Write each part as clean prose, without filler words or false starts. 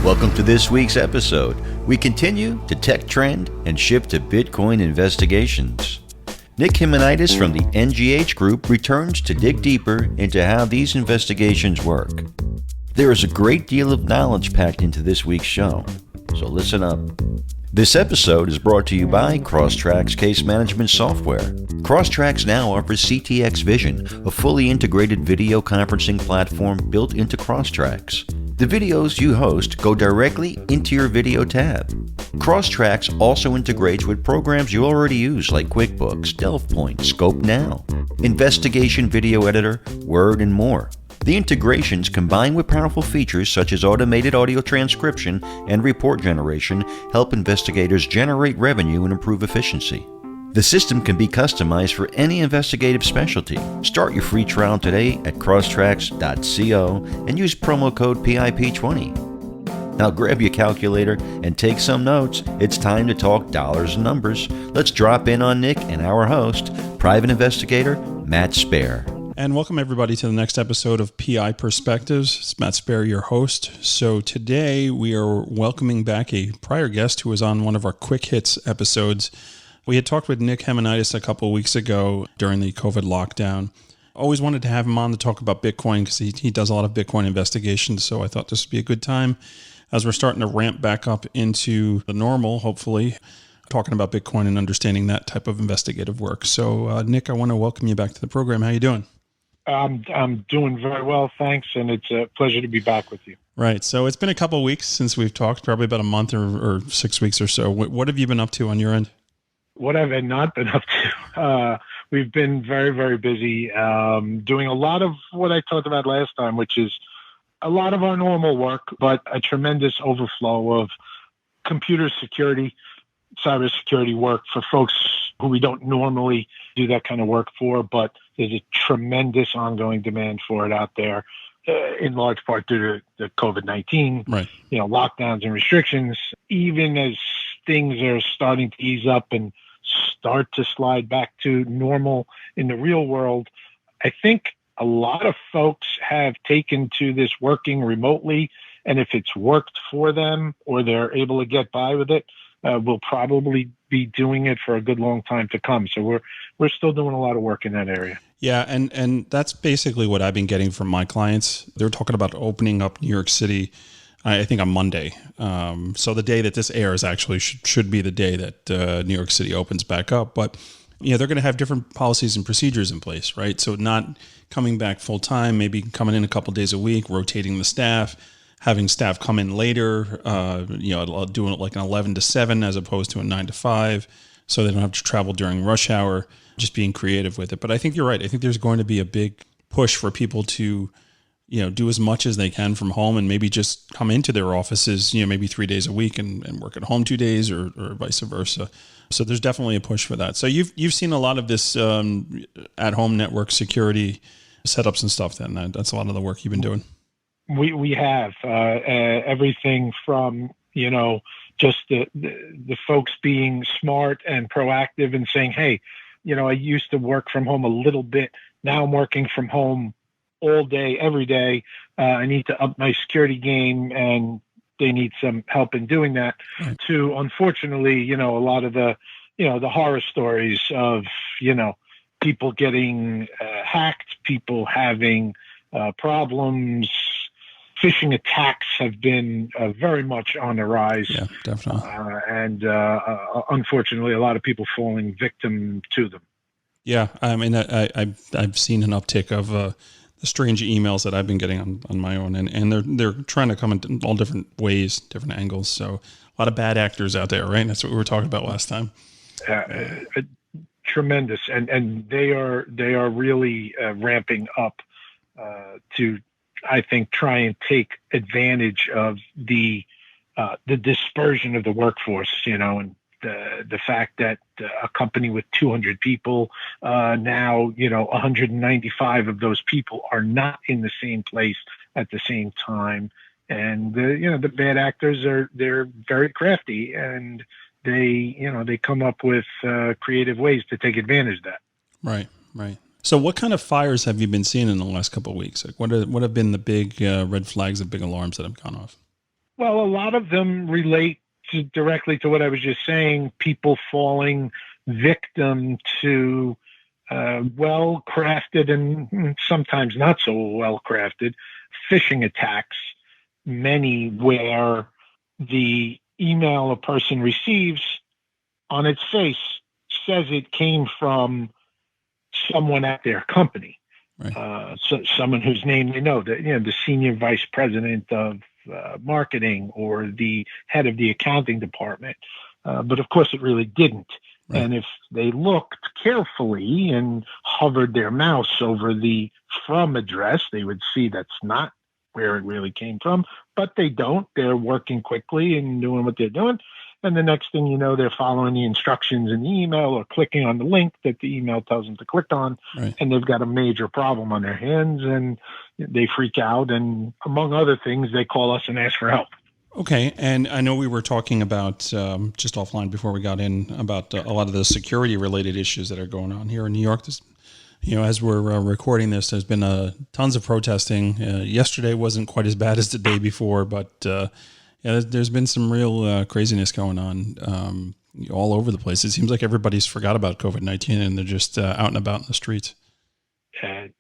Welcome to this week's episode. We continue to tech trend and shift to Bitcoin investigations. Nick Himonidis from the NGH Group returns to dig deeper into how these investigations work. There is a great deal of knowledge packed into this week's show, so listen up. This episode is brought to you by Crosstracks Case Management Software. Crosstracks now offers CTX Vision, a fully integrated video conferencing platform built into Crosstracks. The videos you host go directly into your video tab. Crosstracks also integrates with programs you already use like QuickBooks, DelvePoint, Scope Now, Investigation Video Editor, Word, and more. The integrations, combined with powerful features such as automated audio transcription and report generation, help investigators generate revenue and improve efficiency. The system can be customized for any investigative specialty. Start your free trial today at crosstracks.co and use promo code PIP20. Now grab your calculator and take some notes. It's time to talk dollars and numbers. Let's drop in on Nick and our host, private investigator Matt Spare. And welcome everybody to the next episode of PI Perspectives. It's Matt Spare, your host. So today we are welcoming back a prior guest who was on one of our Quick Hits episodes. We had talked with Nick Himonidis a couple of weeks ago during the COVID lockdown. Always wanted to have him on to talk about Bitcoin because he does a lot of Bitcoin investigations. So I thought this would be a good time as we're starting to ramp back up into the normal, hopefully, talking about Bitcoin and understanding that type of investigative work. So Nick, I want to welcome you back to the program. How are you doing? I'm doing very well, thanks, and it's a pleasure to be back with you. Right. So it's been a couple of weeks since we've talked, probably about a month or 6 weeks or so. What have you been up to on your end? What have I not been up to? We've been very, very busy doing a lot of what I talked about last time, which is a lot of our normal work, but a tremendous overflow of computer security, cybersecurity work for folks who we don't normally do that kind of work for, but there's a tremendous ongoing demand for it out there, in large part due to the COVID-19, right. Lockdowns and restrictions. Even as things are starting to ease up and start to slide back to normal in the real world, I think a lot of folks have taken to this working remotely, and if it's worked for them or they're able to get by with it, we'll probably be doing it for a good long time to come. So we're still doing a lot of work in that area. Yeah, and that's basically what I've been getting from my clients. They're talking about opening up New York City, I think on Monday. So the day that this airs actually should be the day that New York City opens back up. But they're going to have different policies and procedures in place, right? So not coming back full time, maybe coming in a couple days a week, rotating the staff, having staff come in later, doing it like an 11 to 7 as opposed to a 9 to 5, so they don't have to travel during rush hour, just being creative with it. But I think you're right. I think there's going to be a big push for people to, do as much as they can from home and maybe just come into their offices, maybe 3 days a week and work at home 2 days or vice versa. So there's definitely a push for that. So you've seen a lot of this at-home network security setups and stuff then. That's a lot of the work you've been doing. We have everything from, just the folks being smart and proactive and saying, hey, I used to work from home a little bit. Now I'm working from home all day, every day. I need to up my security game, and they need some help in doing that. Right. To, unfortunately, a lot of the horror stories of, people getting hacked, people having problems. Phishing attacks have been very much on the rise. Yeah, definitely. And unfortunately, a lot of people falling victim to them. Yeah, I mean, I've seen an uptick of the strange emails that I've been getting on my own, and they're trying to come in all different ways, different angles. So a lot of bad actors out there, right? That's what we were talking about last time. Tremendous, and they are really ramping up to, I think, try and take advantage of the dispersion of the workforce, and the fact that a company with 200 people now, 195 of those people are not in the same place at the same time, and the bad actors they're very crafty, and they come up with creative ways to take advantage of that. Right. So what kind of fires have you been seeing in the last couple of weeks? Like what have been the big red flags, the big alarms that have gone off? Well, a lot of them relate directly to what I was just saying, people falling victim to well-crafted and sometimes not so well-crafted phishing attacks, many where the email a person receives on its face says it came from someone at their company. Right. So someone whose name they know, the senior vice president of marketing or the head of the accounting department. But of course, it really didn't. Right. And if they looked carefully and hovered their mouse over the from address, they would see that's not where it really came from. But they don't. They're working quickly and doing what they're doing. And the next thing you know, they're following the instructions in the email or clicking on the link that the email tells them to click on. Right. And they've got a major problem on their hands and they freak out. And among other things, they call us and ask for help. Okay. And I know we were talking about, just offline before we got in, about a lot of the security related issues that are going on here in New York. As we're recording this, there's been tons of protesting. Yesterday wasn't quite as bad as the day before, but there's been some real craziness going on all over the place. It seems like everybody's forgot about COVID-19 and they're just out and about in the streets. It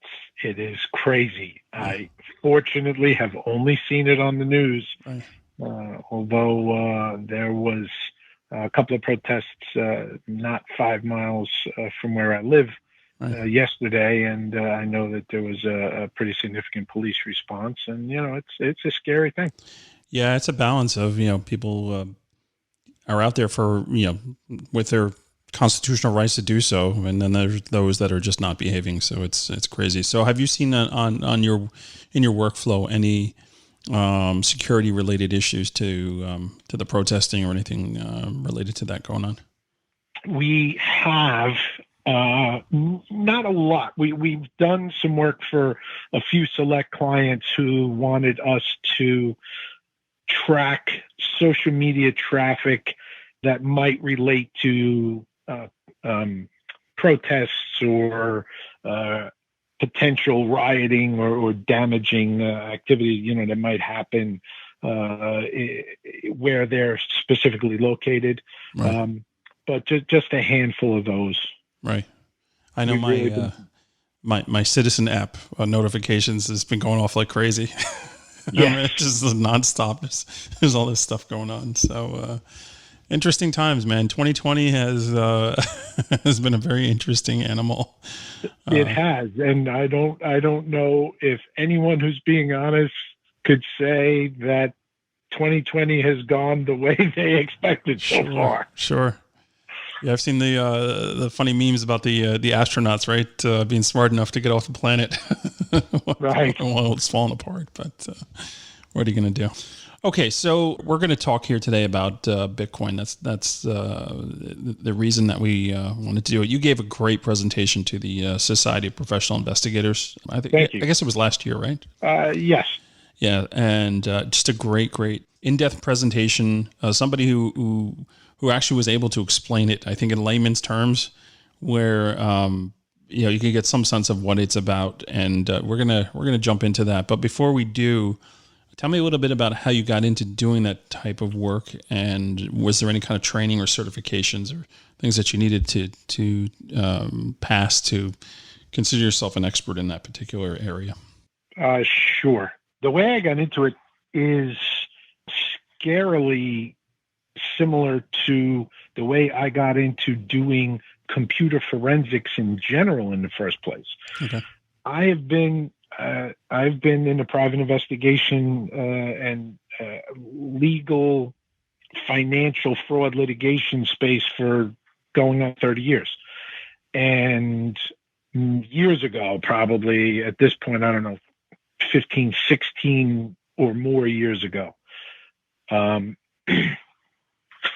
is crazy. I fortunately have only seen it on the news, right. Although there was a couple of protests not 5 miles from where I live yesterday, and I know that there was a pretty significant police response, and it's a scary thing. Yeah, it's a balance of people are out there for with their constitutional rights to do so, and then there's those that are just not behaving. So it's crazy. So have you seen in your workflow any security related issues to the protesting or anything related to that going on? We have not a lot. We've done some work for a few select clients who wanted us to track social media traffic that might relate to protests or potential rioting or damaging activity, that might happen where they're specifically located. Right. But just a handful of those. Right. I know my Citizen app notifications has been going off like crazy. Yeah. It's just nonstop. There's all this stuff going on. So interesting times, man. 2020 has has been a very interesting animal. It has, and I don't know if anyone who's being honest could say that 2020 has gone the way they expected so far. Sure. Yeah, I've seen the funny memes about the astronauts, right, being smart enough to get off the planet, right? While it's falling apart. But what are you going to do? Okay, so we're going to talk here today about Bitcoin. That's the reason that we wanted to do it. You gave a great presentation to the Society of Professional Investigators. Thank you. I guess it was last year, right? Yes. Yeah, and just a great in-depth presentation. Somebody who actually was able to explain it, I think, in layman's terms, where you can get some sense of what it's about, and we're gonna jump into that. But before we do, tell me a little bit about how you got into doing that type of work, and was there any kind of training or certifications or things that you needed to pass to consider yourself an expert in that particular area? Sure. The way I got into it is scarily similar to the way I got into doing computer forensics in general in the first place. Okay. I've been in the private investigation and legal financial fraud litigation space for going on 30 years. And years ago, probably at this point, I don't know, 15, 16 or more years ago,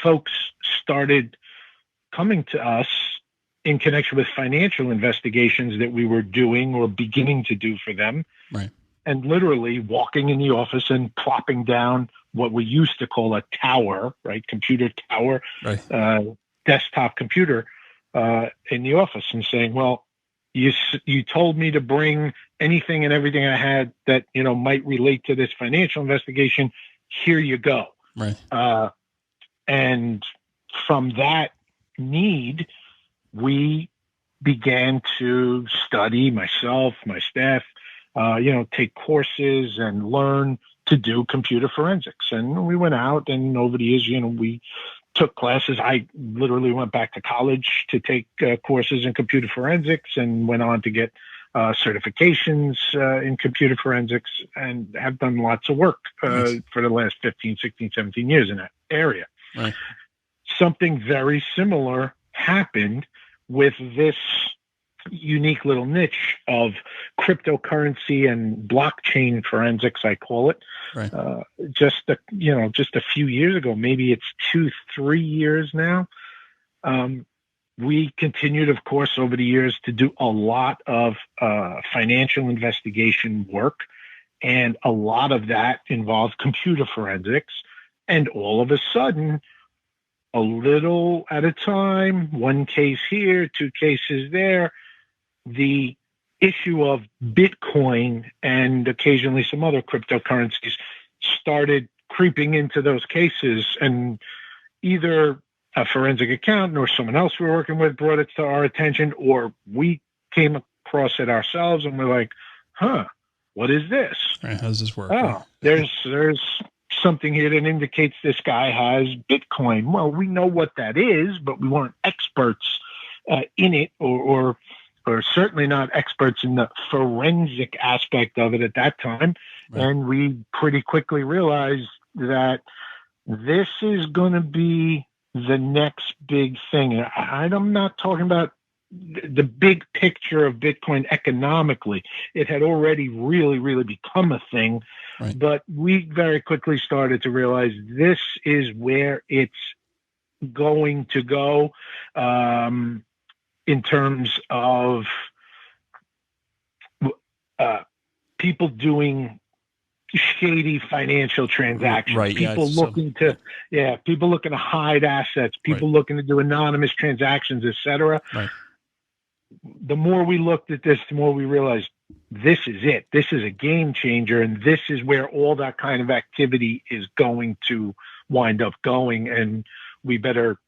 folks started coming to us in connection with financial investigations that we were doing or beginning to do for them. Right. And literally walking in the office and plopping down what we used to call a tower, right? Computer tower, right. Desktop computer in the office and saying, well, you told me to bring anything and everything I had that, might relate to this financial investigation. here you go. Right. And from that need, we began to study, myself, my staff, take courses and learn to do computer forensics. And we went out, and over the years, we took classes. I literally went back to college to take courses in computer forensics and went on to get certifications in computer forensics, and have done lots of work for the last 15, 16, 17 years in that area. Right. Something very similar happened with this unique little niche of cryptocurrency and blockchain forensics, I call it. Right. Just a few years ago, maybe it's 2-3 years now. We continued, of course, over the years to do a lot of financial investigation work, and a lot of that involved computer forensics. And all of a sudden, a little at a time, one case here, 2 cases there, the issue of Bitcoin and occasionally some other cryptocurrencies started creeping into those cases, and either a forensic accountant or someone else we were working with brought it to our attention, or we came across it ourselves and we're like, what is this? Right, how does this work? Oh, there's something here that indicates this guy has Bitcoin. Well, we know what that is, but we weren't experts in it, or certainly not experts in the forensic aspect of it at that time. Right. And we pretty quickly realized that this is going to be the next big thing. I'm not talking about the big picture of Bitcoin economically. It had already really, really become a thing. Right. But we very quickly started to realize this is where it's going to go in terms of people doing shady financial transactions, right, people looking to hide assets, people looking to do anonymous transactions, etc. Right. The more we looked at this, the more we realized this is it. This is a game changer, and this is where all that kind of activity is going to wind up going. And we better,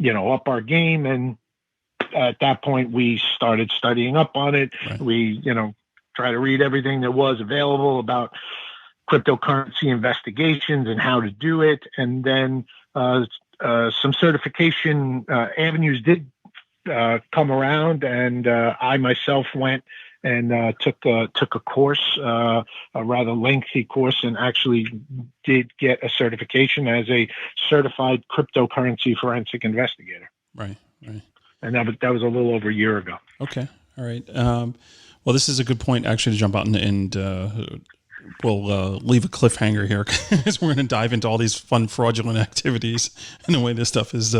up our game. And at that point, we started studying up on it. Right. We, try to read everything that was available about cryptocurrency investigations and how to do it. And then some certification avenues did come around, and I myself went and took a course, a rather lengthy course, and actually did get a certification as a certified cryptocurrency forensic investigator. Right. And that was a little over a year ago. Okay. All right. Well, this is a good point actually to jump out and we'll leave a cliffhanger here because we're going to dive into all these fun fraudulent activities and the way this stuff is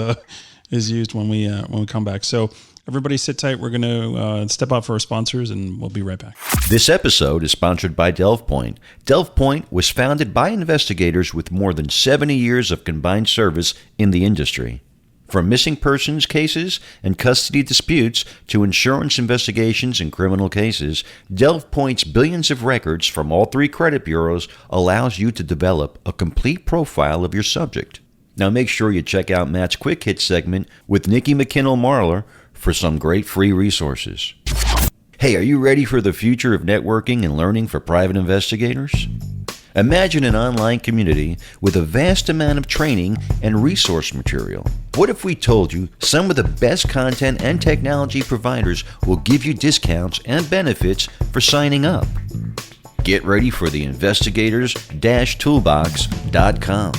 used when we come back. So everybody sit tight. We're going to step out for our sponsors, and we'll be right back. This episode is sponsored by DelvePoint. DelvePoint was founded by investigators with more than 70 years of combined service in the industry. From missing persons cases and custody disputes to insurance investigations and criminal cases, DelvePoint's billions of records from all 3 credit bureaus allows you to develop a complete profile of your subject. Now make sure you check out Matt's Quick Hit segment with Nikki McKinnell-Marler for some great free resources. Hey, are you ready for the future of networking and learning for private investigators? Imagine an online community with a vast amount of training and resource material. What if we told you some of the best content and technology providers will give you discounts and benefits for signing up? Get ready for the investigators-toolbox.com.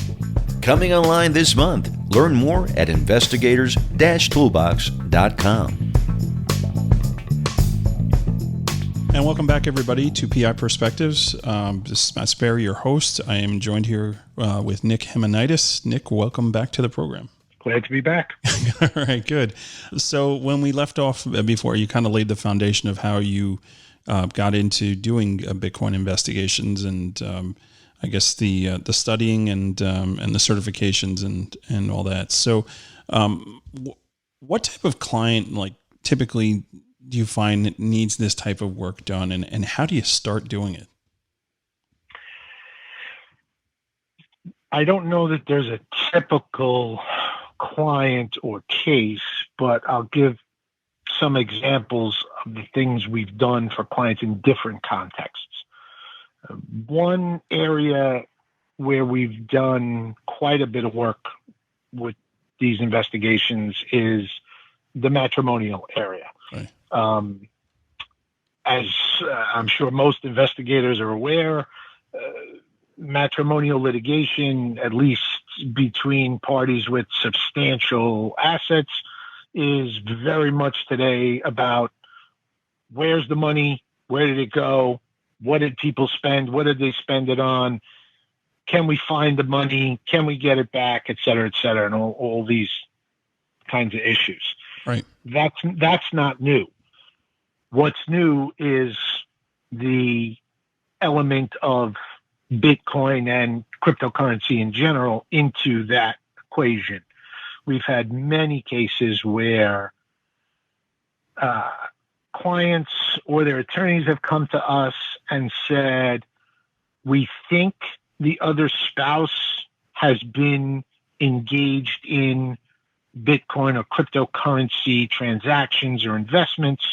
Coming online this month. Learn more at investigators-toolbox.com. And welcome back, everybody, to PI Perspectives. This is Matt Sperry, your host. I am joined here with Nick Himonidis. Nick, welcome back to the program. Glad to be back. All right, good. So when we left off before, you kind of laid the foundation of how you got into doing Bitcoin investigations, and I guess the studying and the certifications and all that. So, what type of client typically do you find needs this type of work done, and how do you start doing it? I don't know that there's a typical client or case, but I'll give some examples of the things we've done for clients in different contexts. One area where we've done quite a bit of work with these investigations is the matrimonial area. Right. As I'm sure most investigators are aware, matrimonial litigation, at least between parties with substantial assets, is very much today about where's the money, where did it go, what did people spend, what did they spend it on, can we find the money, can we get it back, et cetera, and all these kinds of issues. Right. That's not new. What's new is the element of Bitcoin and cryptocurrency in general into that equation. We've had many cases where clients or their attorneys have come to us and said, we think the other spouse has been engaged in Bitcoin or cryptocurrency transactions or investments.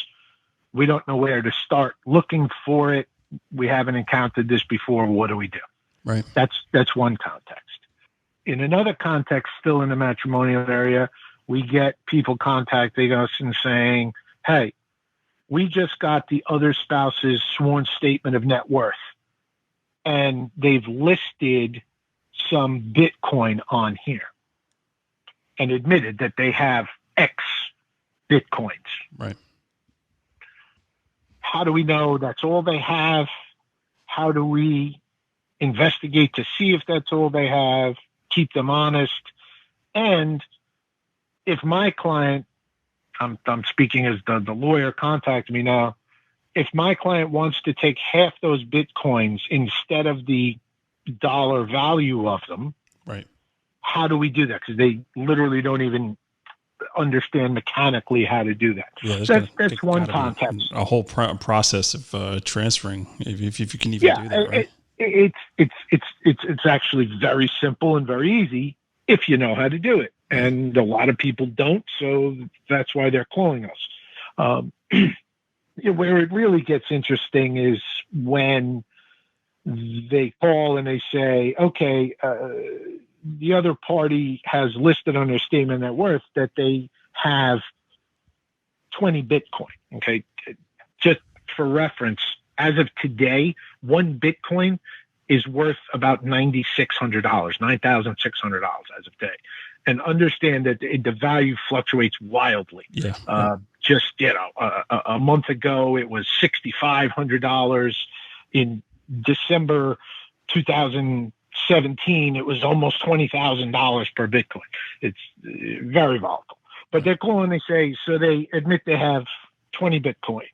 We don't know where to start looking for it. We haven't encountered this before. What do we do? Right. That's one context. In another context, still in the matrimonial area, we get people contacting us and saying, hey, we just got the other spouse's sworn statement of net worth, and they've listed some Bitcoin on here and admitted that they have X Bitcoins. Right. How do we know that's all they have? How do we investigate to see if that's all they have, keep them honest? And if my client, I'm speaking as the lawyer contacted me now, if my client wants to take half those Bitcoins instead of the dollar value of them, right, how do we do that? Because they literally don't even understand mechanically how to do that. Yeah, that's one context. A whole process of transferring, if you can even do that, right? It's actually very simple and very easy if you know how to do it. And a lot of people don't, so that's why they're calling us. Where it really gets interesting is when they call and they say, okay, the other party has listed on their statement of net worth that they have 20 Bitcoin. Okay. Just for reference, as of today, one Bitcoin is worth about $9,600, $9,600 as of today. And understand that the value fluctuates wildly. Yeah. A month ago, it was $6,500. In December 2017, it was almost $20,000 per Bitcoin. It's very volatile. But they're calling, they say, so they admit they have 20 Bitcoin.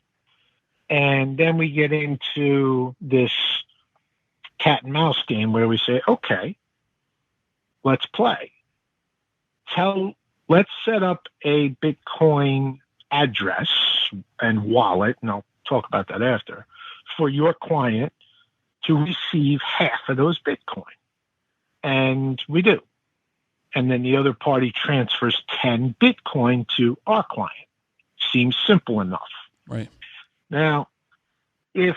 And then we get into this cat and mouse game where we say, okay, let's play. Let's set up a Bitcoin address and wallet, and I'll talk about that after, for your client to receive half of those Bitcoin. And we do. And then the other party transfers 10 Bitcoin to our client. Seems simple enough. Right. Now, if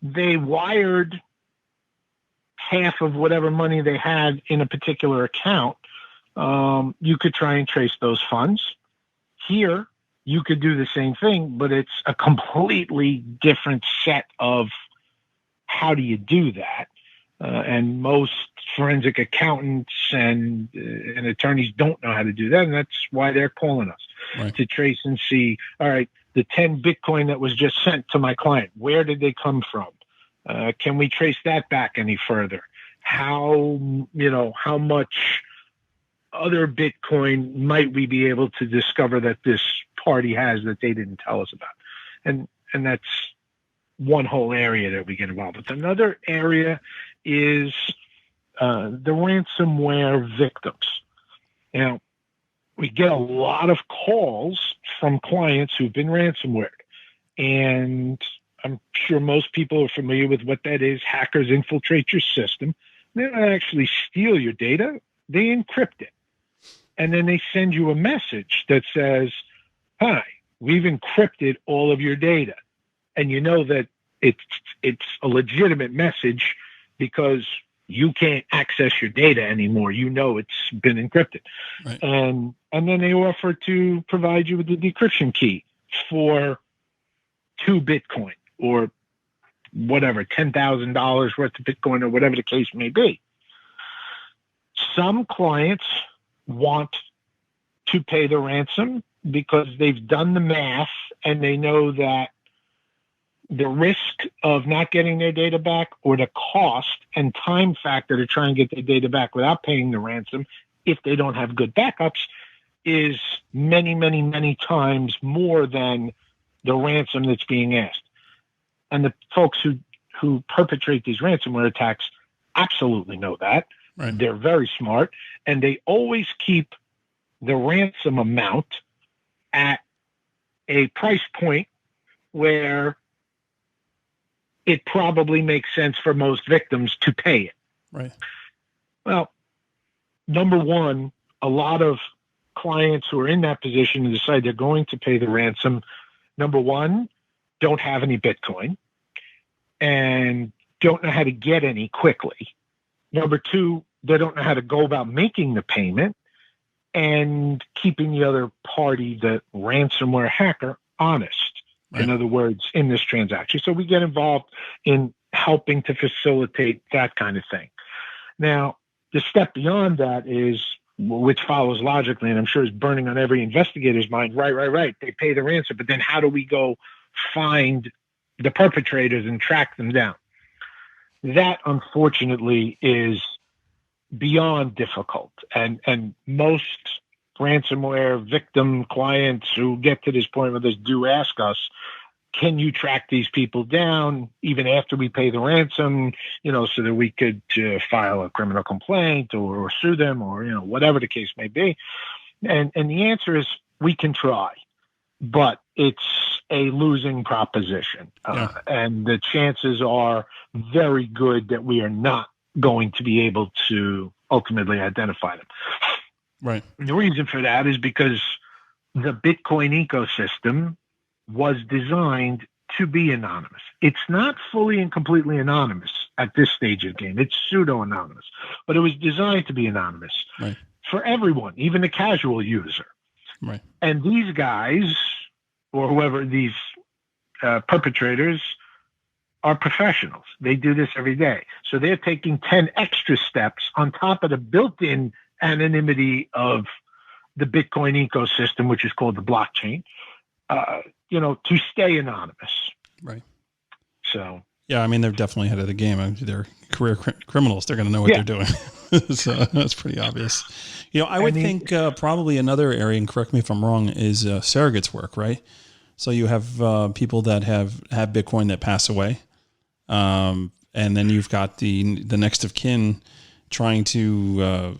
they wired half of whatever money they had in a particular account, you could try and trace those funds. Here, you could do the same thing, but it's a completely different set of how do you do that. And most forensic accountants and attorneys don't know how to do that, and that's why they're calling us, right, to trace and see, all right, the 10 Bitcoin that was just sent to my client, where did they come from? Can we trace that back any further? How much other Bitcoin might we be able to discover that this party has that they didn't tell us about? And that's one whole area that we get involved with. Another area is the ransomware victims. Now, we get a lot of calls from clients who've been ransomwared, and I'm sure most people are familiar with what that is. Hackers infiltrate your system. They don't actually steal your data. They encrypt it. And then they send you a message that says, hi, we've encrypted all of your data. And you know that it's a legitimate message because you can't access your data anymore. You know it's been encrypted. Right. And then they offer to provide you with the decryption key for 2 Bitcoin or whatever, $10,000 worth of Bitcoin or whatever the case may be. Some clients want to pay the ransom because they've done the math and they know that the risk of not getting their data back or the cost and time factor to try and get their data back without paying the ransom, if they don't have good backups, is many, many, many times more than the ransom that's being asked. And the folks who perpetrate these ransomware attacks absolutely know that. Right. They're very smart, and they always keep the ransom amount at a price point where it probably makes sense for most victims to pay it. Right. Well, number one, a lot of clients who are in that position and decide they're going to pay the ransom, number one, don't have any Bitcoin and don't know how to get any quickly. Number two, they don't know how to go about making the payment and keeping the other party, the ransomware hacker, honest. Right. In other words, in this transaction. So we get involved in helping to facilitate that kind of thing. Now, the step beyond that is, which follows logically, and I'm sure is burning on every investigator's mind, right. They pay the ransom, but then how do we go find the perpetrators and track them down? That, unfortunately, is beyond difficult. And most ransomware victim clients who get to this point with us do ask us, can you track these people down even after we pay the ransom, so that we could file a criminal complaint or sue them or, whatever the case may be. And the answer is we can try, but it's a losing proposition. Yeah. And the chances are very good that we are not going to be able to ultimately identify them. Right. And the reason for that is because the Bitcoin ecosystem was designed to be anonymous. It's not fully and completely anonymous at this stage of the game. It's pseudo-anonymous, but it was designed to be anonymous for everyone, even the casual user. Right. And these guys, or whoever these perpetrators, are professionals. They do this every day. So they're taking 10 extra steps on top of the built-in anonymity of the Bitcoin ecosystem, which is called the blockchain, to stay anonymous. Right. So. Yeah, I mean, they're definitely ahead of the game. I mean, they're career criminals. They're going to know what they're doing. So that's pretty obvious. I would think probably another area, and correct me if I'm wrong, is surrogates work, right? So you have people that have Bitcoin that pass away. And then you've got the next of kin trying to,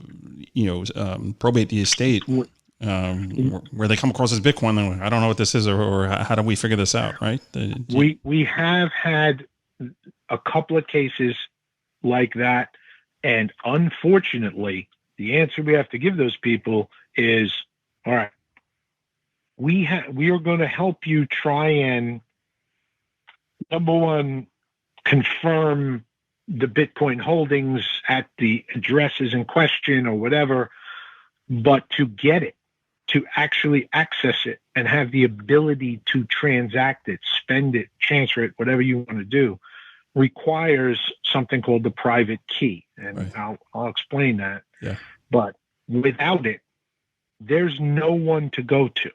probate the estate, where they come across this Bitcoin. And I don't know what this is, or how do we figure this out? Right. We have had a couple of cases like that. And unfortunately, the answer we have to give those people is, all right, we are going to help you try and, number one, confirm the Bitcoin holdings at the addresses in question or whatever, but to get it, to actually access it and have the ability to transact it, spend it, transfer it, whatever you want to do, requires something called the private key. And I'll explain that. Yeah. But without it, there's no one to go to.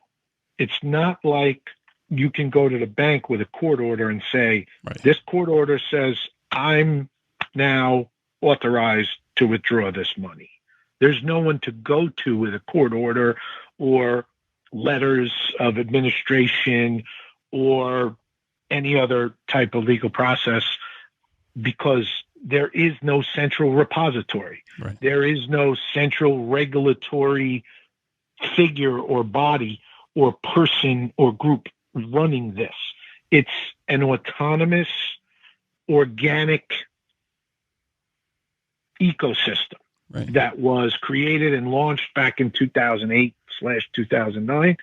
It's not like you can go to the bank with a court order and say, this court order says I'm now authorized to withdraw this money. There's no one to go to with a court order or letters of administration or any other type of legal process, because there is no central repository. Right. There is no central regulatory figure or body or person or group running this. It's an autonomous, organic ecosystem Right. that was created and launched back in 2008/2009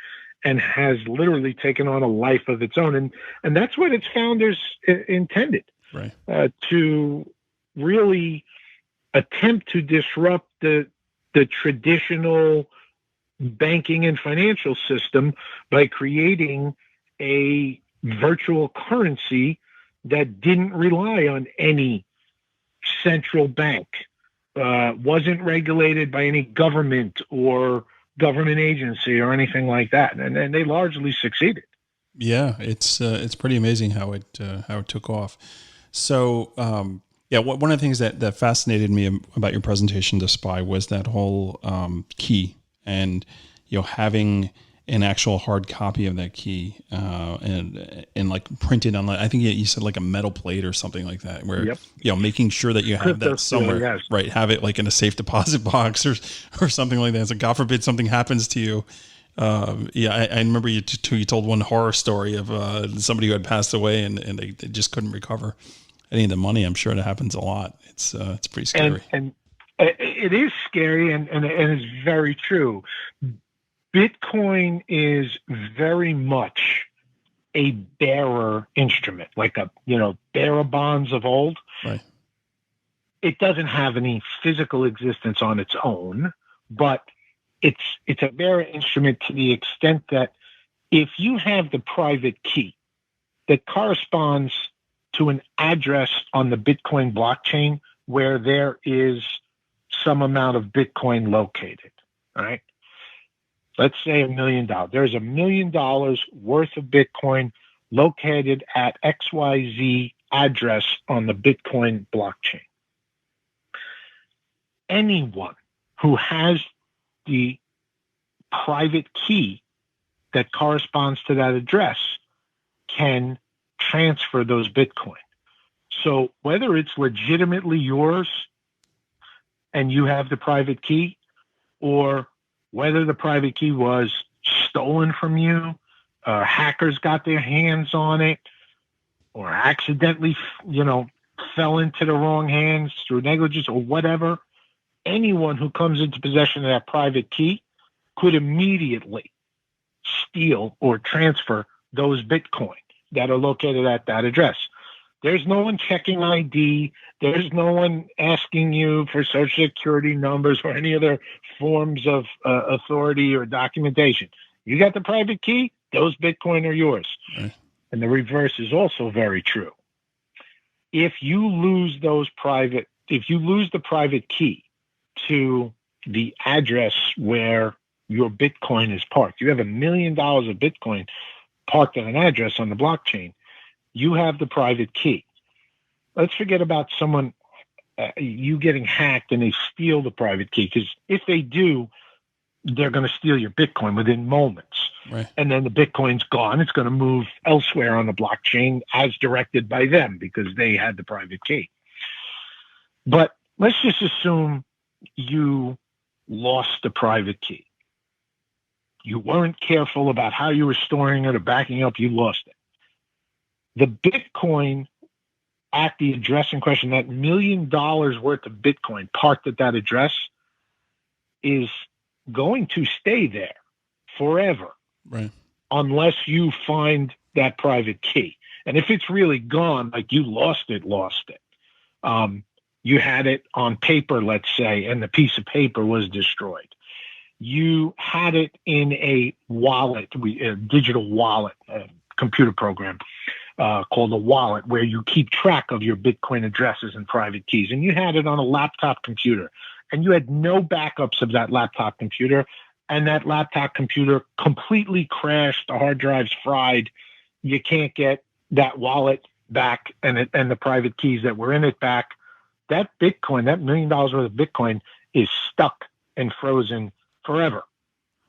and has literally taken on a life of its own. And that's what its founders intended, Right. To really attempt to disrupt the traditional banking and financial system by creating a virtual currency that didn't rely on any central bank, wasn't regulated by any government or government agency or anything like that, and they largely succeeded. Yeah, it's pretty amazing how it took off. So yeah, one of the things that fascinated me about your presentation to SPY was that whole key, and having an actual hard copy of that key and like printed on, I think you said like a metal plate or something like that, where Yep. making sure that you have that somewhere, yes. right? Have it like in a safe deposit box or something like that. So God forbid something happens to you. I remember you told one horror story of somebody who had passed away and they just couldn't recover any of the money. I'm sure that happens a lot. It's pretty scary. And it is scary, and it's very true. Bitcoin is very much a bearer instrument, like bearer bonds of old. Right. It doesn't have any physical existence on its own, but it's a bearer instrument to the extent that if you have the private key that corresponds to an address on the Bitcoin blockchain where there is some amount of Bitcoin located, right? Let's say $1 million. There's $1 million worth of Bitcoin located at XYZ address on the Bitcoin blockchain. Anyone who has the private key that corresponds to that address can transfer those Bitcoin. So whether it's legitimately yours and you have the private key, or whether the private key was stolen from you, hackers got their hands on it, or accidentally, fell into the wrong hands through negligence or whatever, anyone who comes into possession of that private key could immediately steal or transfer those Bitcoin that are located at that address. There's no one checking ID. There's no one asking you for social security numbers or any other forms of authority or documentation. You got the private key, those Bitcoin are yours. Right. And the reverse is also very true. If you lose the private key to the address where your Bitcoin is parked, you have $1 million of Bitcoin parked at an address on the blockchain, you have the private key. Let's forget about someone, you getting hacked and they steal the private key, because if they do, they're going to steal your Bitcoin within moments. Right. And then the Bitcoin's gone. It's going to move elsewhere on the blockchain as directed by them because they had the private key. But let's just assume you lost the private key. You weren't careful about how you were storing it or backing up. You lost it. The Bitcoin at the address in question, that $1 million worth of Bitcoin parked at that address, is going to stay there forever. Right. Unless you find that private key. And if it's really gone, like you lost it. You had it on paper, let's say, and the piece of paper was destroyed. You had it in a wallet, a digital wallet, a computer program called a wallet, where you keep track of your Bitcoin addresses and private keys. And you had it on a laptop computer, and you had no backups of that laptop computer. And that laptop computer completely crashed. The hard drive's fried. You can't get that wallet back and the private keys that were in it back. That Bitcoin, that $1 million worth of Bitcoin, is stuck and frozen forever,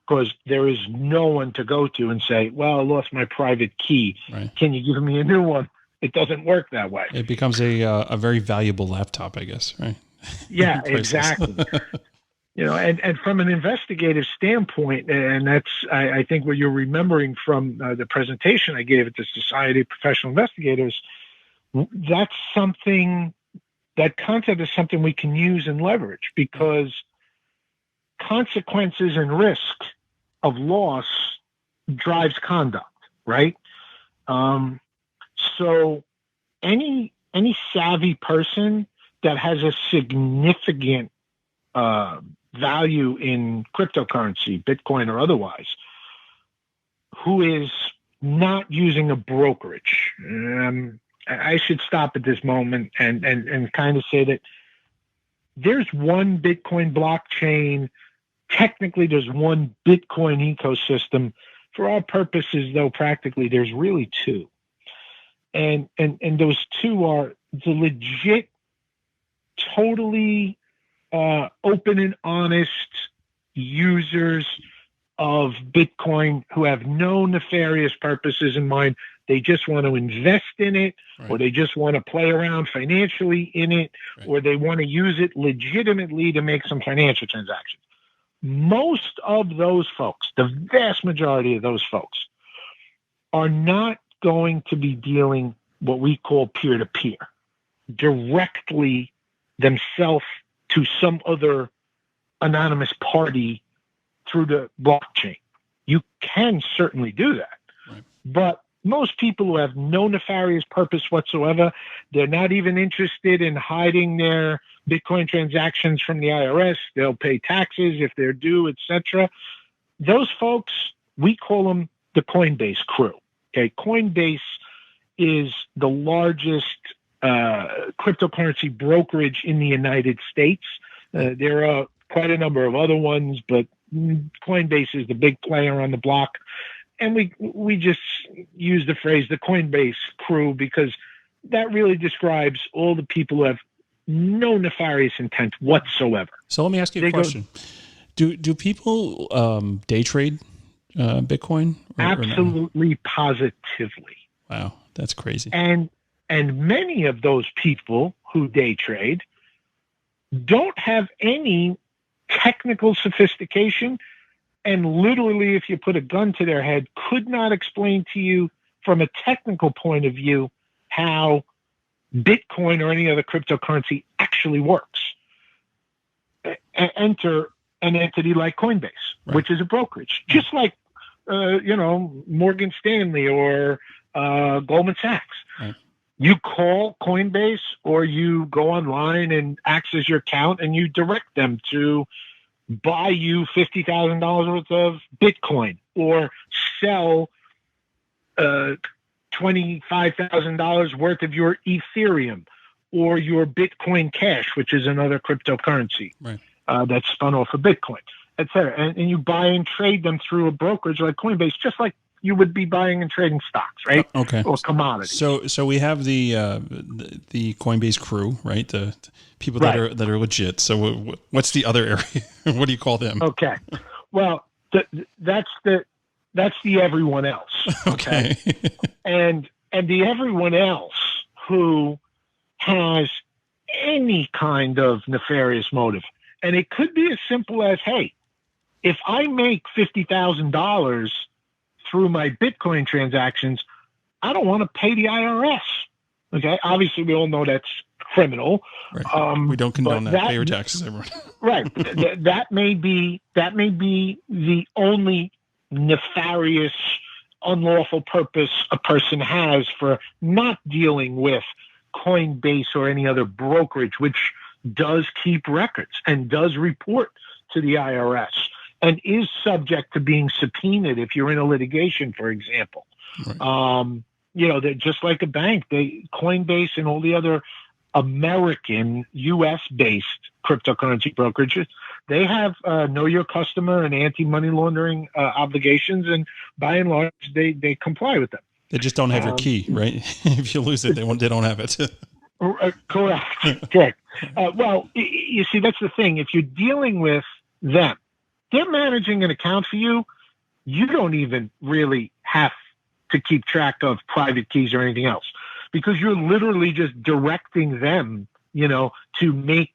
because there is no one to go to and say, well, I lost my private key. Right. Can you give me a new one? It doesn't work that way. It becomes a very valuable laptop, I guess, right? Yeah, exactly. And from an investigative standpoint, and that's, I think, what you're remembering from the presentation I gave at the Society of Professional Investigators, that's something that concept is something we can use and leverage, because consequences and risk of loss drives conduct, right? So any savvy person that has a significant value in cryptocurrency, Bitcoin or otherwise, who is not using a brokerage. I should stop at this moment and kind of say that there's one Bitcoin blockchain. Technically, there's one Bitcoin ecosystem. For all purposes, though, practically, there's really two. And those two are the legit, totally open and honest users of Bitcoin who have no nefarious purposes in mind. They just want to invest in it, right, or they just want to play around financially in it, right, or they want to use it legitimately to make some financial transactions. Most of those folks, the vast majority of those folks, are not going to be dealing what we call peer-to-peer, directly themselves to some other anonymous party through the blockchain. You can certainly do that, right, but most people who have no nefarious purpose whatsoever, they're not even interested in hiding their Bitcoin transactions from the IRS. They'll pay taxes if they're due, etc. Those folks, we call them the Coinbase crew. Okay, Coinbase is the largest cryptocurrency brokerage in the United States. There are quite a number of other ones, but Coinbase is the big player on the block. And we just use the phrase the Coinbase crew because that really describes all the people who have no nefarious intent whatsoever. So let me ask you a question. Do people day trade Bitcoin? Absolutely, or positively. Wow, that's crazy. And many of those people who day trade don't have any technical sophistication, and literally, if you put a gun to their head, could not explain to you from a technical point of view how Bitcoin or any other cryptocurrency actually works. Enter an entity like Coinbase, right, which is a brokerage, just like Morgan Stanley or Goldman Sachs. Right. You call Coinbase or you go online and access your account and you direct them to buy you $50,000 worth of Bitcoin or sell $25,000 worth of your Ethereum or your Bitcoin Cash, which is another cryptocurrency, right, that's spun off of Bitcoin, etc. And you buy and trade them through a brokerage like Coinbase, just like you would be buying and trading stocks, right? Okay. Or commodities. So we have the Coinbase crew, right? The people that right, are legit. So what's the other area? What do you call them? Okay. Well, that's the everyone else. Okay. and the everyone else who has any kind of nefarious motive, and it could be as simple as, hey, if I make $50,000 through my Bitcoin transactions, I don't want to pay the IRS. Okay, obviously we all know that's criminal. Right. We don't condone that. Pay your taxes, everyone. Right. that may be the only nefarious, unlawful purpose a person has for not dealing with Coinbase or any other brokerage, which does keep records and does report to the IRS and is subject to being subpoenaed if you're in a litigation, for example. Right. They're just like a bank. Coinbase and all the other American, U.S.-based cryptocurrency brokerages, they have know your customer and anti-money laundering obligations, and by and large, they comply with them. They just don't have your key, right? If you lose it, they don't have it. Correct. Well, you see, that's the thing. If you're dealing with them, they're managing an account for you. You don't even really have to keep track of private keys or anything else, because you're literally just directing them, to make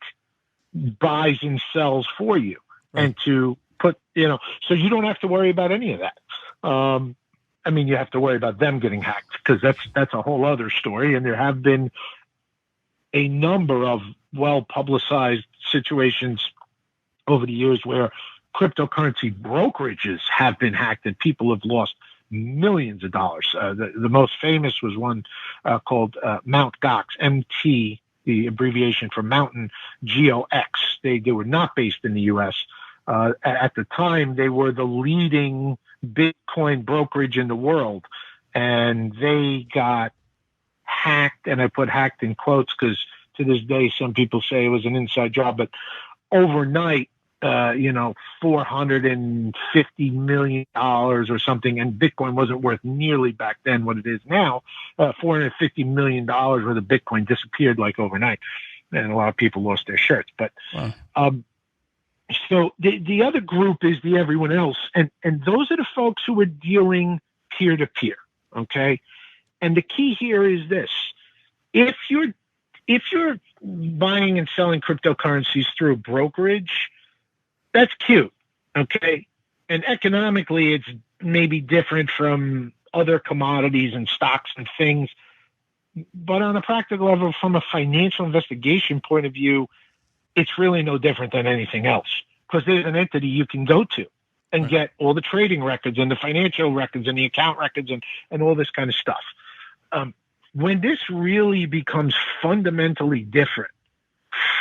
buys and sells for you, right, and to put, so you don't have to worry about any of that. You have to worry about them getting hacked, because that's a whole other story. And there have been a number of well-publicized situations over the years where cryptocurrency brokerages have been hacked and people have lost millions of dollars. The most famous was one called Mt. Gox, MT, the abbreviation for Mountain GOX. They were not based in the U.S. At the time, they were the leading Bitcoin brokerage in the world, and they got hacked, and I put hacked in quotes because to this day some people say it was an inside job, but overnight, $450 million or something, and Bitcoin wasn't worth nearly back then what it is now. $450 million worth of Bitcoin disappeared like overnight, and a lot of people lost their shirts. But wow. So the other group is the everyone else, and those are the folks who are dealing peer to peer. Okay, and the key here is this: if you're buying and selling cryptocurrencies through brokerage, that's cute, okay? And economically, it's maybe different from other commodities and stocks and things. But on a practical level, from a financial investigation point of view, it's really no different than anything else because there's an entity you can go to and get all the trading records and the financial records and the account records and all this kind of stuff. When this really becomes fundamentally different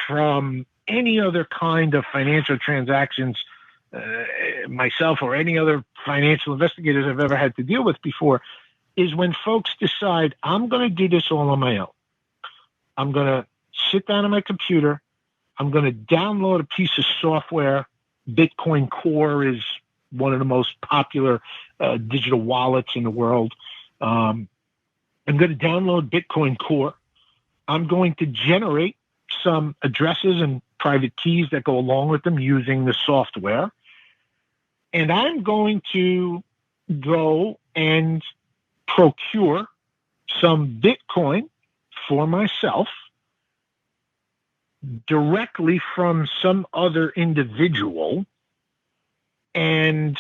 from any other kind of financial transactions myself or any other financial investigators I've ever had to deal with before, is when folks decide, I'm going to do this all on my own. I'm going to sit down on my computer. I'm going to download a piece of software. Bitcoin Core is one of the most popular digital wallets in the world. I'm going to download Bitcoin Core. I'm going to generate some addresses and private keys that go along with them using the software. And I'm going to go and procure some Bitcoin for myself directly from some other individual. And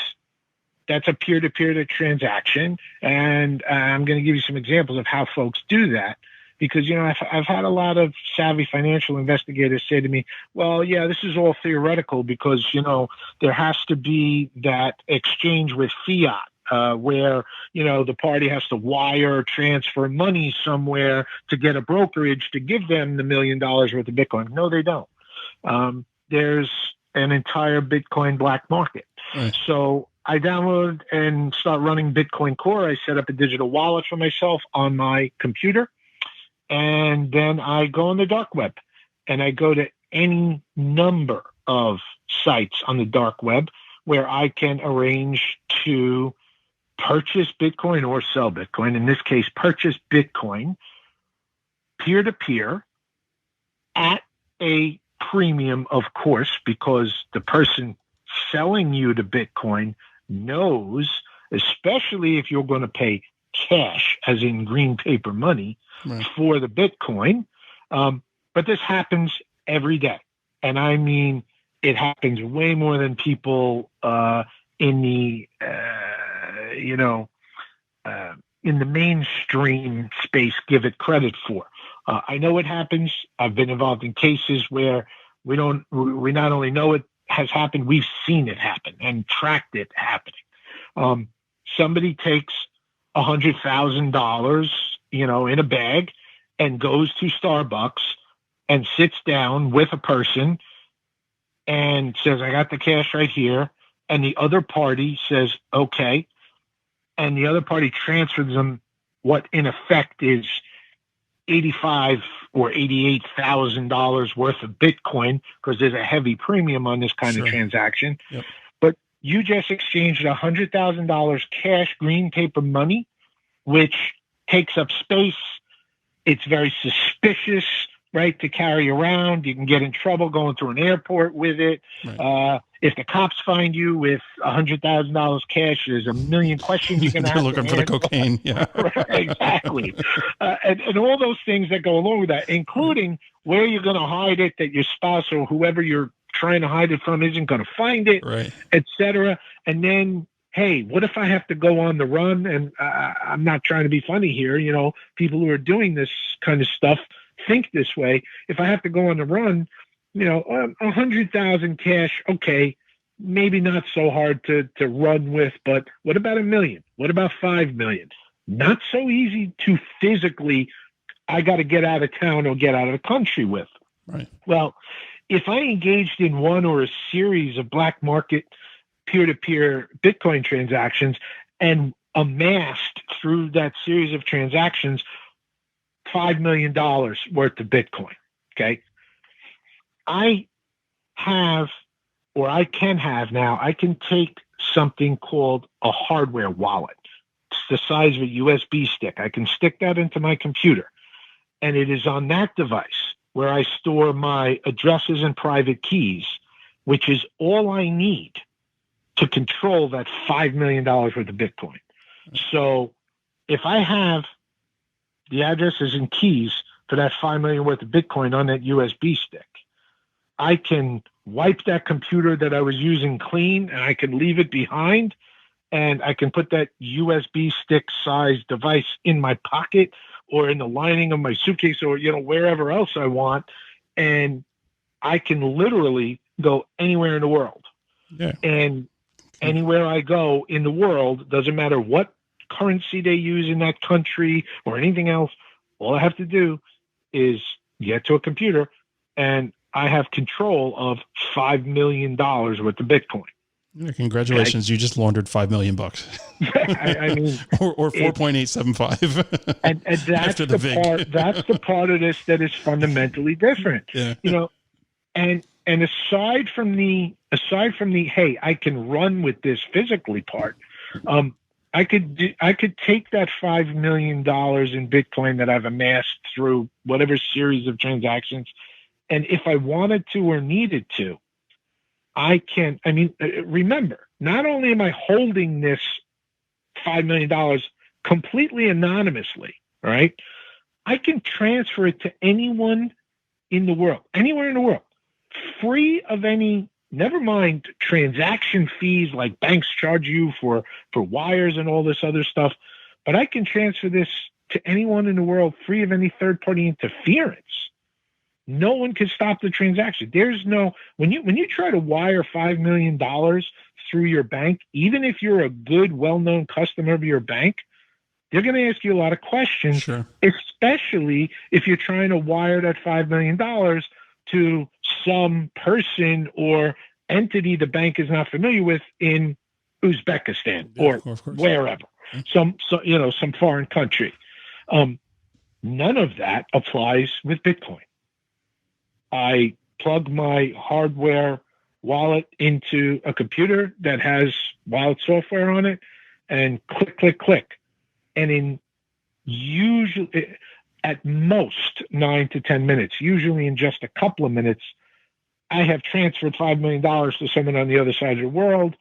that's a peer-to-peer transaction. And I'm going to give you some examples of how folks do that. Because, I've had a lot of savvy financial investigators say to me, well, yeah, this is all theoretical because, there has to be that exchange with fiat where, the party has to wire or transfer money somewhere to get a brokerage to give them the $1 million worth of Bitcoin. No, they don't. There's an entire Bitcoin black market. Right. So I download and start running Bitcoin Core. I set up a digital wallet for myself on my computer. And then I go on the dark web and I go to any number of sites on the dark web where I can arrange to purchase Bitcoin or sell Bitcoin. In this case, purchase Bitcoin peer-to-peer at a premium, of course, because the person selling you the Bitcoin knows, especially if you're going to pay cash, as in green paper money, right, for the Bitcoin. But this happens every day. And I mean, it happens way more than people in the mainstream space give it credit for. I know it happens. I've been involved in cases where we not only know it has happened, we've seen it happen and tracked it happening. Somebody takes $100,000, in a bag and goes to Starbucks and sits down with a person and says, I got the cash right here. And the other party says, okay. And the other party transfers them what in effect is $85,000 or $88,000 worth of Bitcoin, because there's a heavy premium on this kind of transaction. Yep. But you just exchanged $100,000 cash, green paper money, which takes up space. It's very suspicious, right, to carry around. You can get in trouble going through an airport with it. Right. If the cops find you with $100,000 cash, there's a million questions you're going to have looking to for the cocaine. Yeah, right, exactly. And all those things that go along with that, including where you're going to hide it, that your spouse or whoever you're trying to hide it from isn't going to find it, right, etc. And then, hey, what if I have to go on the run? And I'm not trying to be funny here. People who are doing this kind of stuff think this way. If I have to go on the run, 100,000 cash, okay, maybe not so hard to run with, but what about $1 million? What about 5 million? Not so easy to physically, I got to get out of town or get out of the country with. Right. Well, if I engaged in one or a series of black market peer-to-peer Bitcoin transactions and amassed through that series of transactions $5 million worth of Bitcoin, okay, I can take something called a hardware wallet. It's the size of a USB stick. I can stick that into my computer, and it is on that device where I store my addresses and private keys, which is all I need to control that $5 million worth of Bitcoin. So if I have the addresses and keys for that $5 million worth of Bitcoin on that USB stick, I can wipe that computer that I was using clean, and I can leave it behind, and I can put that USB stick size device in my pocket or in the lining of my suitcase or, wherever else I want. And I can literally go anywhere in the world. Yeah. And anywhere I go in the world, doesn't matter what currency they use in that country or anything else, all I have to do is get to a computer, and I have control of $5 million worth of Bitcoin. Yeah, congratulations. You just laundered $5 million. I mean, or 4.875. and that's after the part. That's the part of this that is fundamentally different. Yeah. And aside from the hey, I can run with this physically part. I could take that $5 million in Bitcoin that I've amassed through whatever series of transactions, and if I wanted to or needed to, I can. I mean, remember, not only am I holding this $5 million completely anonymously, right? I can transfer it to anyone in the world, anywhere in the world, free of any. Never mind transaction fees like banks charge you for wires and all this other stuff, but I can transfer this to anyone in the world free of any third-party interference. No one can stop the transaction. There's no when you try to wire $5 million through your bank, even if you're a good, well-known customer of your bank, they're going to ask you a lot of questions, Sure. Especially if you're trying to wire that $5 million to some person or entity the bank is not familiar with in Uzbekistan or wherever, some foreign country. None of that applies with Bitcoin. I plug my hardware wallet into a computer that has wallet software on it, and click. And in usually at most 9 to 10 minutes, usually in just a couple of minutes, I have transferred $5 million to someone on the other side of the world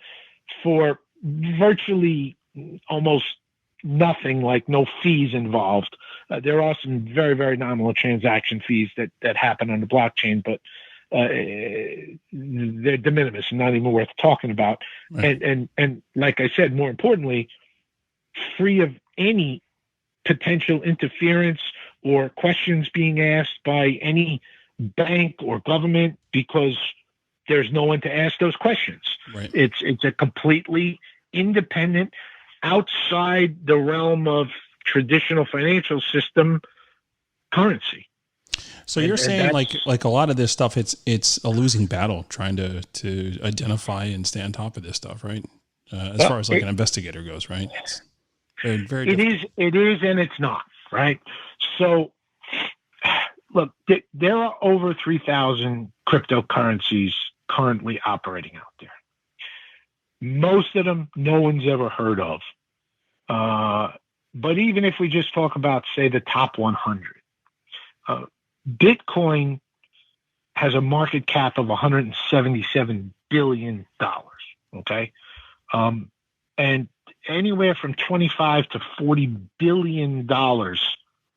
for virtually almost nothing, like no fees involved. There are some very, very nominal transaction fees that happen on the blockchain, but they're de minimis and not even worth talking about. Right. And like I said, more importantly, free of any potential interference or questions being asked by any bank or government, because there's no one to ask those questions. Right. It's a completely independent, outside the realm of traditional financial system currency. So you're saying like a lot of this stuff, it's a losing battle trying to identify and stay on top of this stuff, right? As far as like an investigator goes, right? It's very, very difficult. It is, and it's not, right? So look, there are over 3,000 cryptocurrencies currently operating out there. Most of them no one's ever heard of. But even if we just talk about, say, the top 100, Bitcoin has a market cap of $177 billion, okay? And anywhere from $25 to $40 billion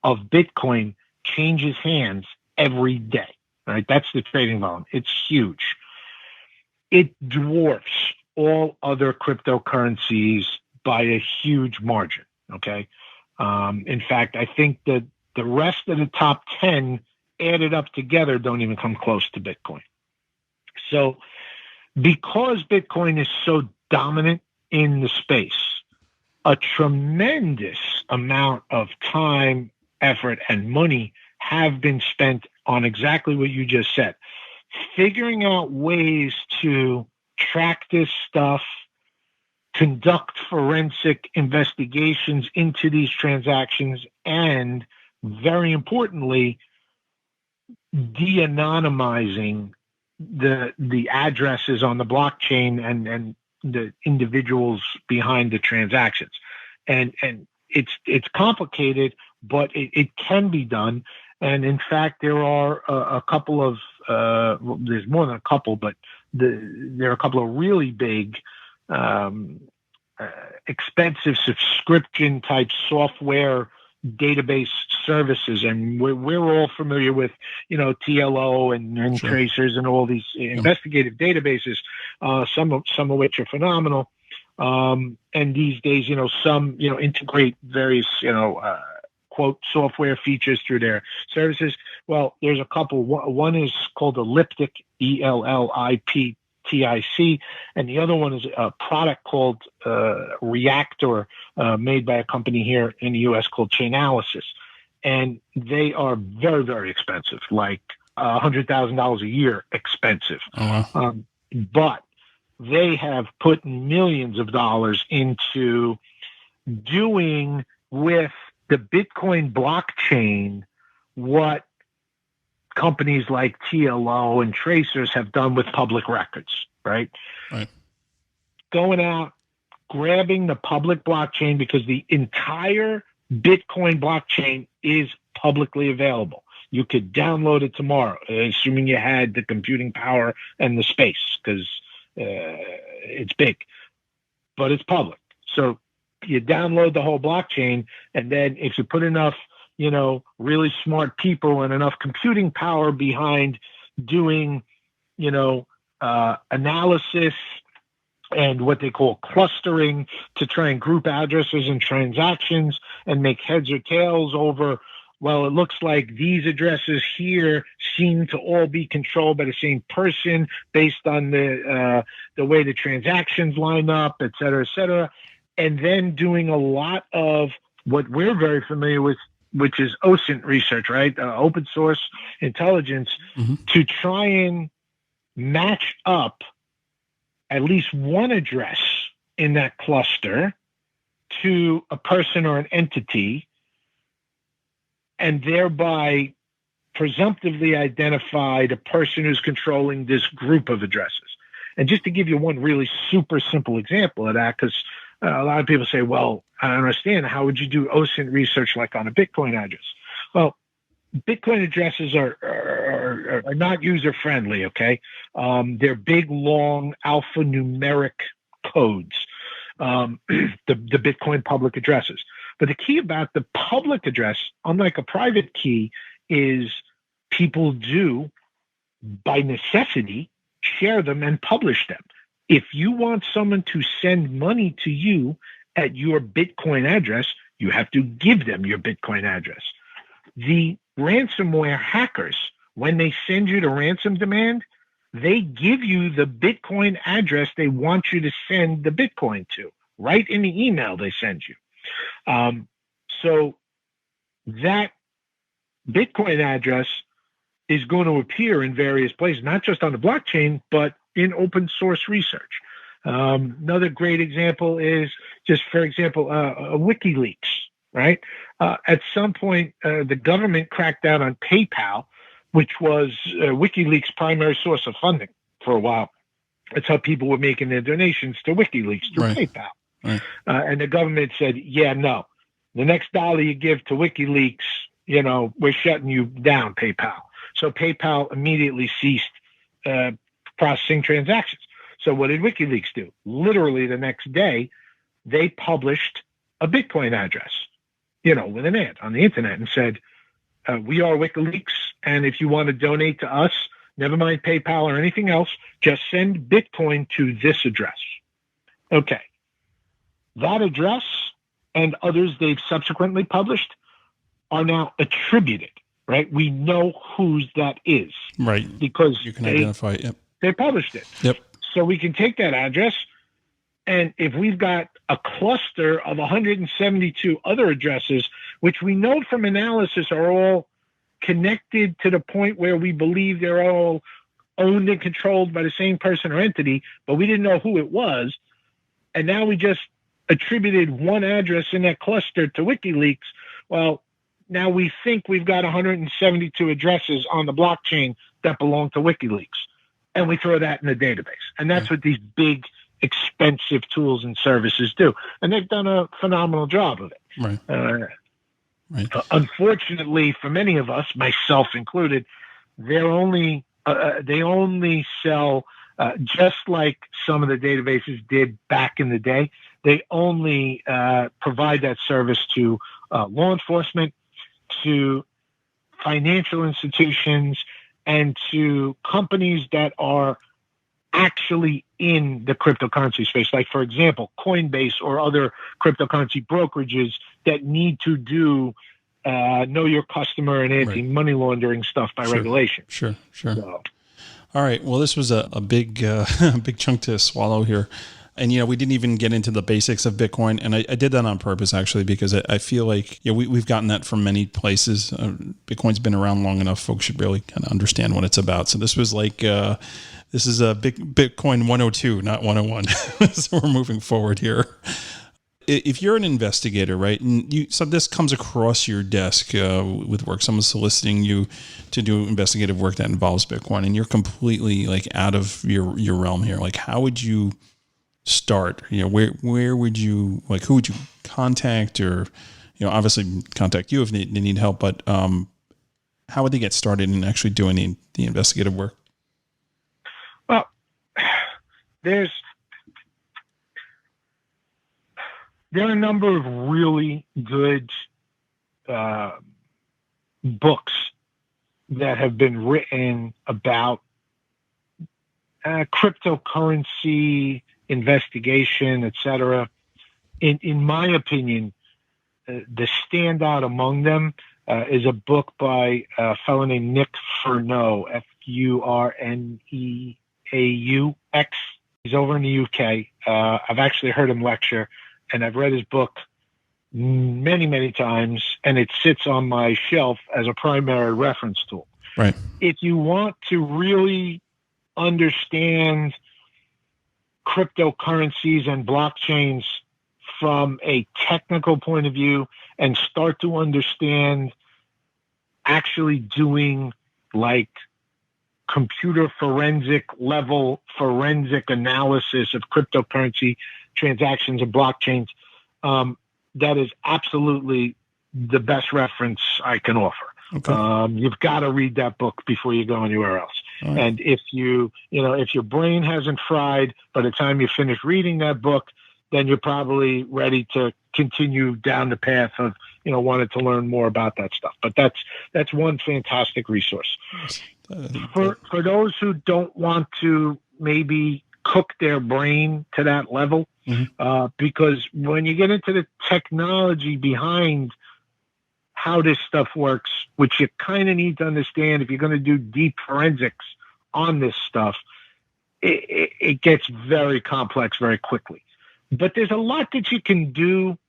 of Bitcoin changes hands every day, right? That's the trading volume. It's huge. It dwarfs all other cryptocurrencies by a huge margin, okay? In fact, I think that the rest of the top 10 added up together don't even come close to Bitcoin. So because Bitcoin is so dominant in the space, a tremendous amount of time, effort, and money have been spent on exactly what you just said. Figuring out ways to track this stuff, conduct forensic investigations into these transactions, and very importantly, de-anonymizing the addresses on the blockchain and the individuals behind the transactions. And it's complicated, but it can be done. And in fact, there are a couple of there's more than a couple, but there are a couple of really big expensive subscription type software database services, and we're all familiar with TLO and Sure. tracers and all these investigative databases, some of which are phenomenal, and these days some integrate various quote software features through their services. Well, there's a couple. One is called Elliptic, ELLIPTIC, and the other one is a product called Reactor, made by a company here in the U.S. called Chainalysis. And they are very, very expensive, like $100,000 a year expensive. Oh, wow. But they have put millions of dollars into doing with the Bitcoin blockchain what companies like TLO and tracers have done with public records, right? Right. Going out, grabbing the public blockchain, because the entire Bitcoin blockchain is publicly available. You could download it tomorrow, assuming you had the computing power and the space, because it's big, but it's public. So you download the whole blockchain, and then if you put enough really smart people and enough computing power behind doing, analysis and what they call clustering to try and group addresses and transactions and make heads or tails over, well, it looks like these addresses here seem to all be controlled by the same person based on the way the transactions line up, et cetera, and then doing a lot of what we're very familiar with, which is OSINT research, right? Open source intelligence, to try and match up at least one address in that cluster to a person or an entity, and thereby presumptively identify the person who's controlling this group of addresses. And just to give you one really super simple example of that, because a lot of people say, well, I don't understand. How would you do OSINT research like on a Bitcoin address? Well, Bitcoin addresses are not user-friendly, okay? They're big, long, alphanumeric codes, the Bitcoin public addresses. But the key about the public address, unlike a private key, is people do, by necessity, share them and publish them. If you want someone to send money to you at your Bitcoin address, you have to give them your Bitcoin address. The ransomware hackers, when they send you the ransom demand, they give you the Bitcoin address they want you to send the Bitcoin to, right in the email they send you. So that Bitcoin address is going to appear in various places, not just on the blockchain, but in open source research. Another great example is just, for example, WikiLeaks, right? At some point, the government cracked down on PayPal, which was WikiLeaks' primary source of funding for a while. That's how people were making their donations to WikiLeaks through PayPal. Right. And the government said, yeah, no. The next dollar you give to WikiLeaks, we're shutting you down, PayPal. So PayPal immediately ceased processing transactions. So what did WikiLeaks do? Literally the next day, they published a Bitcoin address, with an ad on the internet, and said, we are WikiLeaks, and if you want to donate to us, never mind PayPal or anything else, just send Bitcoin to this address. Okay. That address and others they've subsequently published are now attributed, right? We know whose that is. Right. Because you can identify it. Yep. They published it. Yep. So we can take that address, and if we've got a cluster of 172 other addresses, which we know from analysis are all connected to the point where we believe they're all owned and controlled by the same person or entity, but we didn't know who it was, and now we just attributed one address in that cluster to WikiLeaks, well, now we think we've got 172 addresses on the blockchain that belong to WikiLeaks, and we throw that in the database. And that's what these big, expensive tools and services do. And they've done a phenomenal job of it. Right. Right. Unfortunately, for many of us, myself included, they only sell, just like some of the databases did back in the day, they only provide that service to law enforcement, to financial institutions, and to companies that are actually in the cryptocurrency space. Like, for example, Coinbase or other cryptocurrency brokerages that need to do know your customer and anti-money laundering stuff by regulation. Sure. So. All right. Well, this was a big big chunk to swallow here. And, we didn't even get into the basics of Bitcoin. And I did that on purpose, actually, because I feel like we've gotten that from many places. Bitcoin's been around long enough. Folks should really kind of understand what it's about. So this was like, this is a big Bitcoin 102, not 101. So we're moving forward here. If you're an investigator, right, and so this comes across your desk with work, someone's soliciting you to do investigative work that involves Bitcoin, and you're completely like out of your realm here. Like, how would you start? Where would you, like, who would you contact, or, obviously contact you if they need help, but how would they get started in actually doing the investigative work? Well, there are a number of really good books that have been written about cryptocurrency investigation, etc. In my opinion, the standout among them is a book by a fellow named Nick Furneaux, Furneaux. He's over in the UK. I've actually heard him lecture, and I've read his book many, many times, and it sits on my shelf as a primary reference tool. Right. If you want to really understand cryptocurrencies and blockchains from a technical point of view and start to understand actually doing like computer forensic level forensic analysis of cryptocurrency transactions and blockchains, that is absolutely the best reference I can offer. Okay. You've got to read that book before you go anywhere else. Right. And if if your brain hasn't fried by the time you finish reading that book, then you're probably ready to continue down the path of, wanting to learn more about that stuff. But that's one fantastic resource. For those who don't want to maybe cook their brain to that level, because when you get into the technology behind how this stuff works, which you kind of need to understand if you're going to do deep forensics on this stuff, it gets very complex very quickly. But there's a lot that you can do,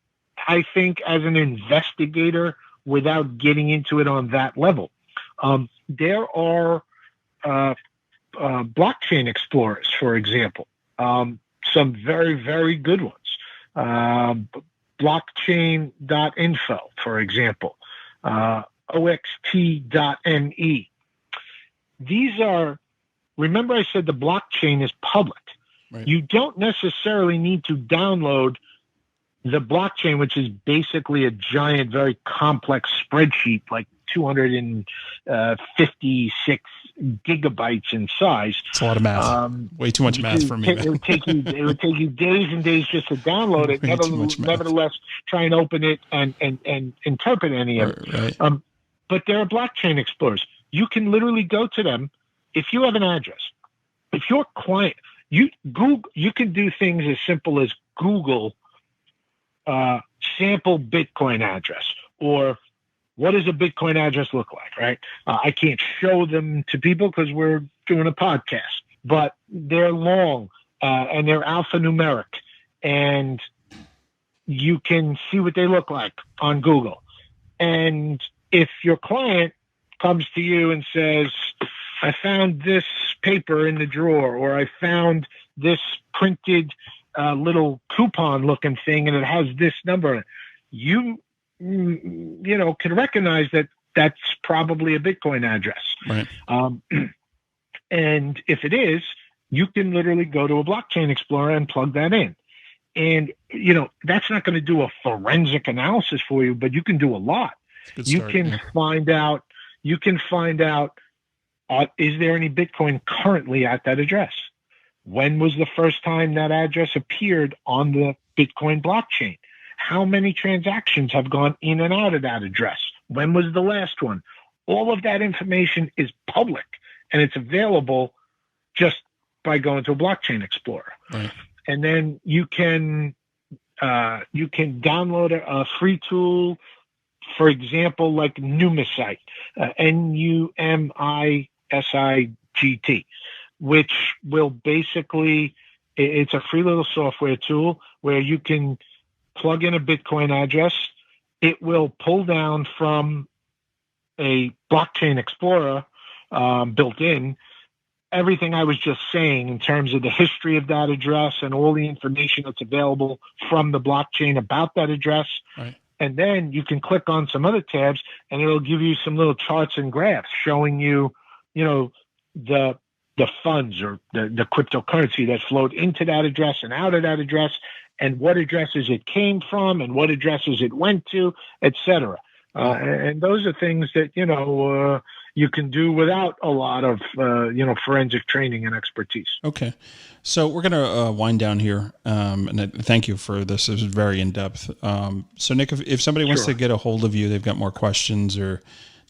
I think, as an investigator without getting into it on that level. There are blockchain explorers, for example, some very, very good ones. Blockchain.info, for example, oxt.me. These are, remember I said the blockchain is public. Right. You don't necessarily need to download the blockchain, which is basically a giant, very complex spreadsheet, like 256 gigabytes in size. It's a lot of math. Way too much math for me. It would take you days and days just to download it. Nevertheless, try and open it and interpret any of it. Right. But there are blockchain explorers. You can literally go to them if you have an address. If your client, you can do things as simple as Google sample Bitcoin address or what does a Bitcoin address look like, right? I can't show them to people because we're doing a podcast, but they're long and they're alphanumeric, and you can see what they look like on Google. And if your client comes to you and says, I found this paper in the drawer, or I found this printed little coupon looking thing and it has this number, you can recognize that that's probably a Bitcoin address. Right. And if it is, you can literally go to a blockchain explorer and plug that in. And, that's not going to do a forensic analysis for you, but you can do a lot. You can find out, is there any Bitcoin currently at that address? When was the first time that address appeared on the Bitcoin blockchain? How many transactions have gone in and out of that address? When was the last one? All of that information is public, and it's available just by going to a blockchain explorer. Right. And then you can download a free tool, for example, like Numisight, Numisight, which will basically, it's a free little software tool where you can plug in a Bitcoin address. It will pull down from a blockchain explorer built in everything I was just saying in terms of the history of that address and all the information that's available from the blockchain about that address. Right. And then you can click on some other tabs and it'll give you some little charts and graphs showing you, the funds or the cryptocurrency that flowed into that address and out of that address, and what addresses it came from and what addresses it went to, et cetera. And those are things that, you can do without a lot of, forensic training and expertise. Okay. So we're going to wind down here. And thank you for this. It was very in-depth. So Nick, if somebody wants to get a hold of you, they've got more questions, or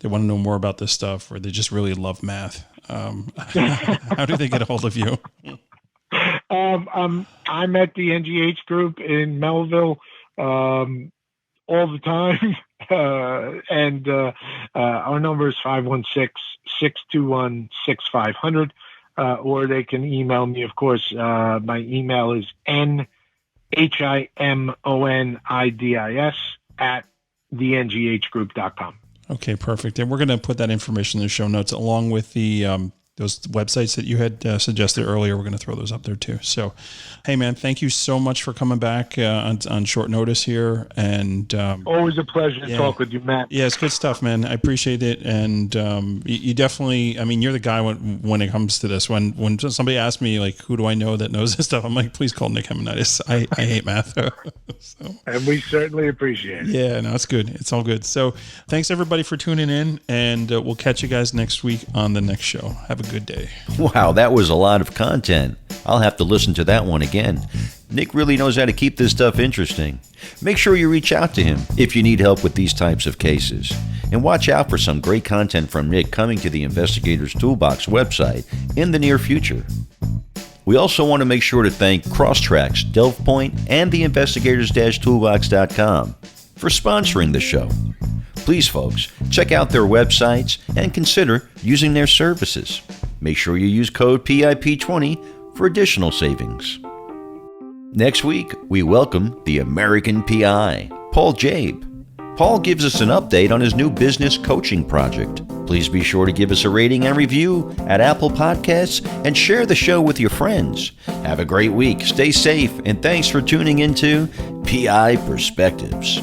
they want to know more about this stuff, or they just really love math, how do they get a hold of you? I'm at the NGH group in Melville all the time. And our number is 516-621-6500. Or they can email me, of course. My email is NHIMONIDIS@thenghgroup.com. Okay, perfect. And we're going to put that information in the show notes along with the those websites that you had suggested earlier. We're going to throw those up there too. So, hey man, thank you so much for coming back on short notice here. And always a pleasure to talk with you, Matt. Yeah, it's good stuff, man. I appreciate it. And you definitely, you're the guy when it comes to this. When somebody asks me, like, who do I know that knows this stuff? I'm like, please call Nick Himonidis. I hate math. So. And we certainly appreciate it. Yeah, no, it's good. It's all good. So thanks everybody for tuning in, and we'll catch you guys next week on the next show. Have a good day. Wow, that was a lot of content. I'll have to listen to that one again. Nick really knows how to keep this stuff interesting. Make sure you reach out to him if you need help with these types of cases. And watch out for some great content from Nick coming to the Investigators Toolbox website in the near future. We also want to make sure to thank Crosstracks, Delve Point, and the Investigators-Toolbox.com for sponsoring the show. Please, folks, check out their websites and consider using their services. Make sure you use code PIP20 for additional savings. Next week, we welcome the American PI, Paul Jabe. Paul gives us an update on his new business coaching project. Please be sure to give us a rating and review at Apple Podcasts and share the show with your friends. Have a great week, stay safe, and thanks for tuning into PI Perspectives.